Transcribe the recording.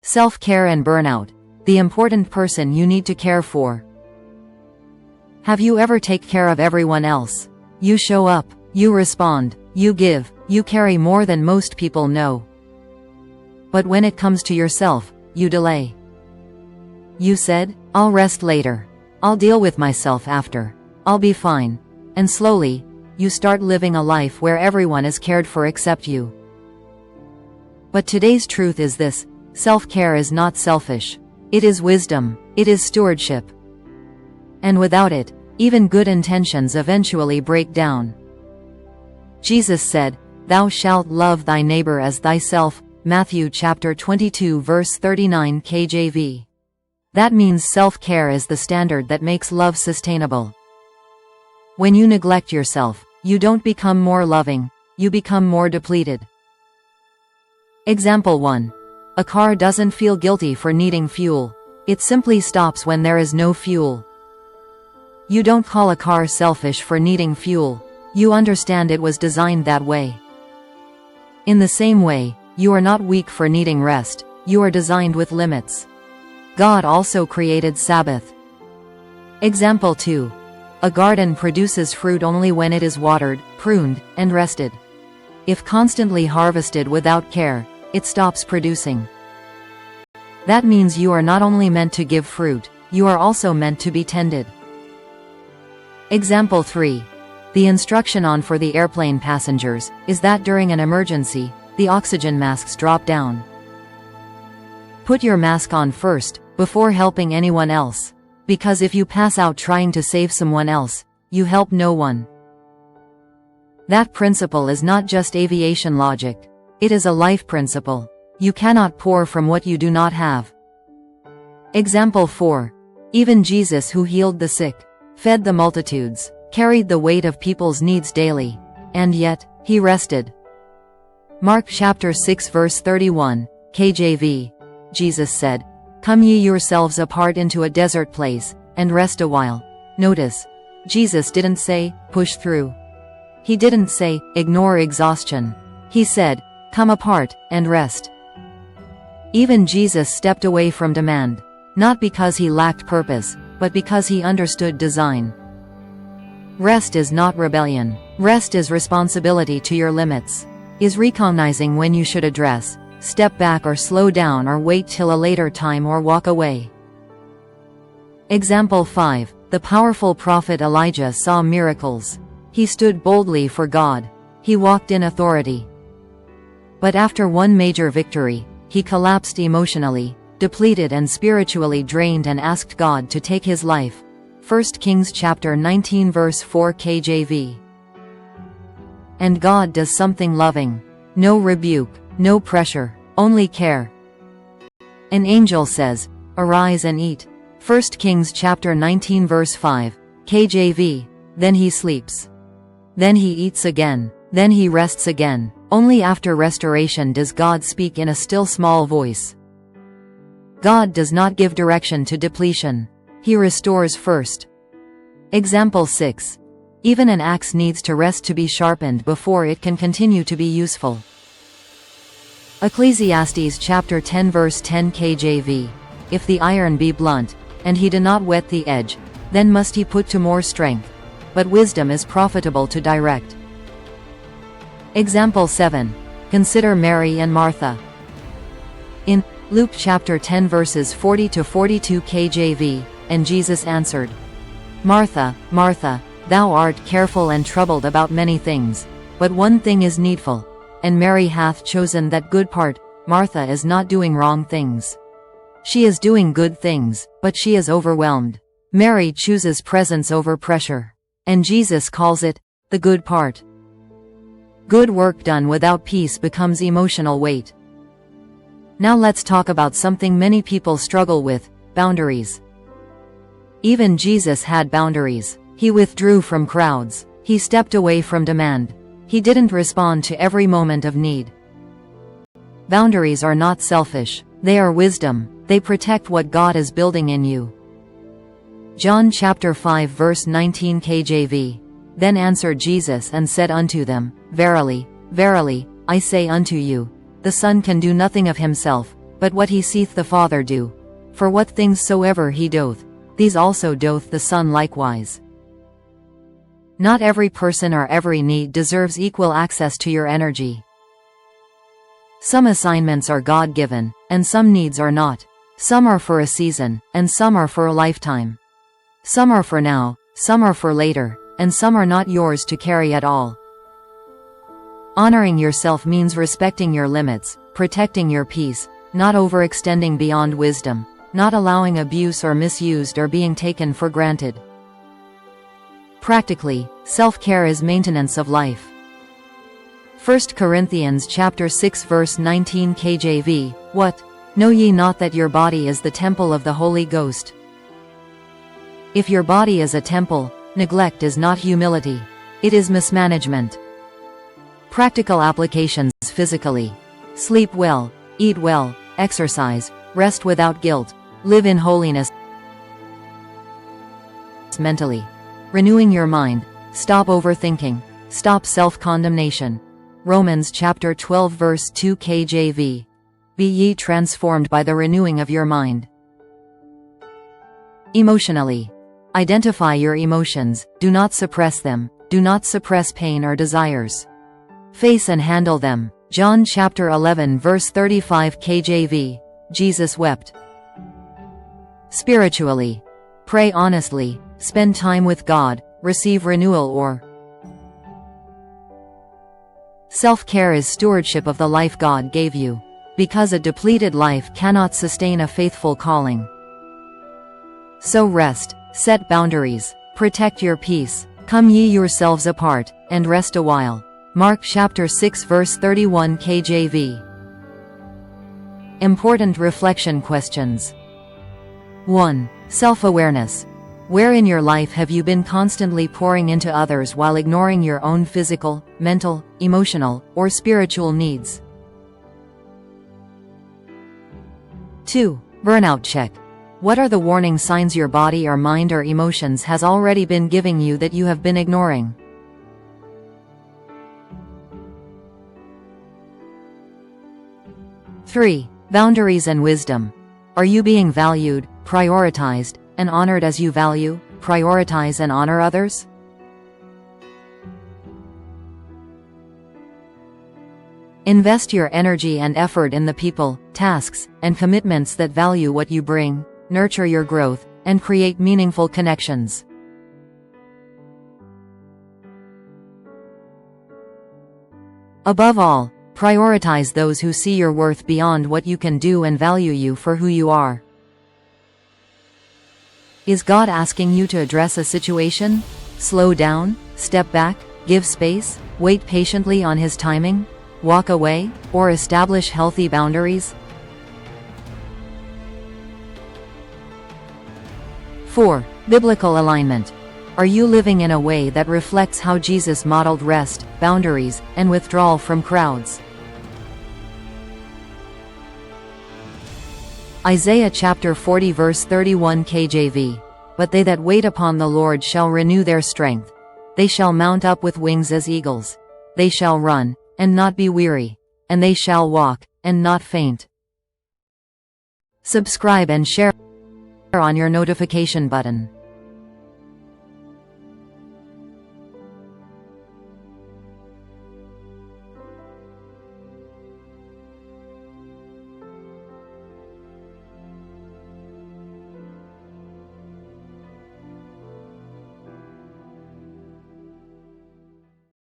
Self-care and burnout. The important person you need to care for. Have you ever take care of everyone else? You show up, you respond, you give, you carry more than most people know. But when it comes to yourself, you delay. You said, "I'll rest later. I'll deal with myself after. I'll be fine." And slowly, you start living a life where everyone is cared for except you. But today's truth is this: self-care is not selfish. It is wisdom, it is stewardship. And without it, even good intentions eventually break down. Jesus said, "Thou shalt love thy neighbor as thyself," Matthew chapter 22 verse 39 KJV. That means self-care is the standard that makes love sustainable. When you neglect yourself, you don't become more loving, you become more depleted. Example 1. A car doesn't feel guilty for needing fuel. It simply stops when there is no fuel. You don't call a car selfish for needing fuel. You understand it was designed that way. In the same way, you are not weak for needing rest. You are designed with limits. God also created Sabbath. Example 2. A garden produces fruit only when it is watered, pruned, and rested. If constantly harvested without care, it stops producing. That means you are not only meant to give fruit, you are also meant to be tended. Example 3. The instruction on for the airplane passengers is that during an emergency, the oxygen masks drop down. Put your mask on first, before helping anyone else. Because if you pass out trying to save someone else, you help no one. That principle is not just aviation logic. It is a life principle. You cannot pour from what you do not have. Example 4. Even Jesus, who healed the sick, fed the multitudes, carried the weight of people's needs daily, and yet, he rested. Mark chapter 6 verse 31, KJV. Jesus said, "Come ye yourselves apart into a desert place, and rest a while." Notice, Jesus didn't say, "Push through." He didn't say, "Ignore exhaustion." He said, "Come apart, and rest." Even Jesus stepped away from demand, not because he lacked purpose, but because he understood design. Rest is not rebellion. Rest is responsibility to your limits. Is recognizing when you should address, step back or slow down or wait till a later time or walk away. Example 5. The powerful prophet Elijah saw miracles. He stood boldly for God. He walked in authority. But after one major victory, he collapsed emotionally, depleted and spiritually drained, and asked God to take his life. 1 Kings chapter 19 verse 4 KJV. And God does something loving. No rebuke, no pressure, only care. An angel says, "Arise and eat." 1 Kings chapter 19 verse 5, KJV. Then he sleeps. Then he eats again. Then he rests again. Only after restoration does God speak in a still small voice. God does not give direction to depletion. He restores first. Example 6. Even an axe needs to rest to be sharpened before it can continue to be useful. Ecclesiastes chapter 10 verse 10 KJV. If the iron be blunt, and he do not whet the edge, then must he put to more strength. But wisdom is profitable to direct. Example 7. Consider Mary and Martha. In Luke chapter 10 verses 40 to 42 KJV, and Jesus answered, "Martha, Martha, thou art careful and troubled about many things, but one thing is needful. And Mary hath chosen that good part." Martha is not doing wrong things. She is doing good things, but she is overwhelmed. Mary chooses presence over pressure. And Jesus calls it the good part. Good work done without peace becomes emotional weight. Now let's talk about something many people struggle with: boundaries. Even Jesus had boundaries. He withdrew from crowds. He stepped away from demand. He didn't respond to every moment of need. Boundaries are not selfish. They are wisdom. They protect what God is building in you. John chapter 5 verse 19 KJV. Then answered Jesus and said unto them, Verily, verily, I say unto you, the Son can do nothing of himself, but what he seeth the Father do. For what things soever he doth, these also doth the Son likewise. Not every person or every need deserves equal access to your energy. Some assignments are God-given, and some needs are not. Some are for a season, and some are for a lifetime. Some are for now, some are for later, and some are not yours to carry at all. Honoring yourself means respecting your limits, protecting your peace, not overextending beyond wisdom, not allowing abuse or misused or being taken for granted. Practically, self-care is maintenance of life. 1 Corinthians chapter 6 verse 19 KJV, What? Know ye not that your body is the temple of the Holy Ghost? If your body is a temple, neglect is not humility. It is mismanagement. Practical applications physically. Sleep well, eat well, exercise, rest without guilt, live in holiness. Mentally. Renewing your mind. Stop overthinking. Stop self-condemnation. Romans chapter 12 verse 2 KJV. Be ye transformed by the renewing of your mind. Emotionally. Identify your emotions, do not suppress them, do not suppress pain or desires. Face and handle them. John chapter 11 verse 35 KJV. Jesus wept. Spiritually. Pray honestly, spend time with God, receive renewal or self-care is stewardship of the life God gave you. Because a depleted life cannot sustain a faithful calling. So rest, set boundaries, protect your peace, come ye yourselves apart, and rest a while. Mark chapter 6 verse 31 KJV. Important reflection questions. 1. Self-awareness. Where in your life have you been constantly pouring into others while ignoring your own physical, mental, emotional, or spiritual needs? 2. Burnout check. What are the warning signs your body or mind or emotions has already been giving you that you have been ignoring? 3. Boundaries and wisdom. Are you being valued, prioritized, and honored as you value, prioritize and honor others? Invest your energy and effort in the people, tasks, and commitments that value what you bring, nurture your growth, and create meaningful connections. Above all, prioritize those who see your worth beyond what you can do and value you for who you are. Is God asking you to address a situation? Slow down, step back, give space, wait patiently on His timing? Walk away, or establish healthy boundaries? 4. Biblical alignment. Are you living in a way that reflects how Jesus modeled rest, boundaries, and withdrawal from crowds? Isaiah chapter 40 verse 31 KJV. But they that wait upon the Lord shall renew their strength. They shall mount up with wings as eagles. They shall run, and not be weary, and they shall walk, and not faint. Subscribe and share on your notification button.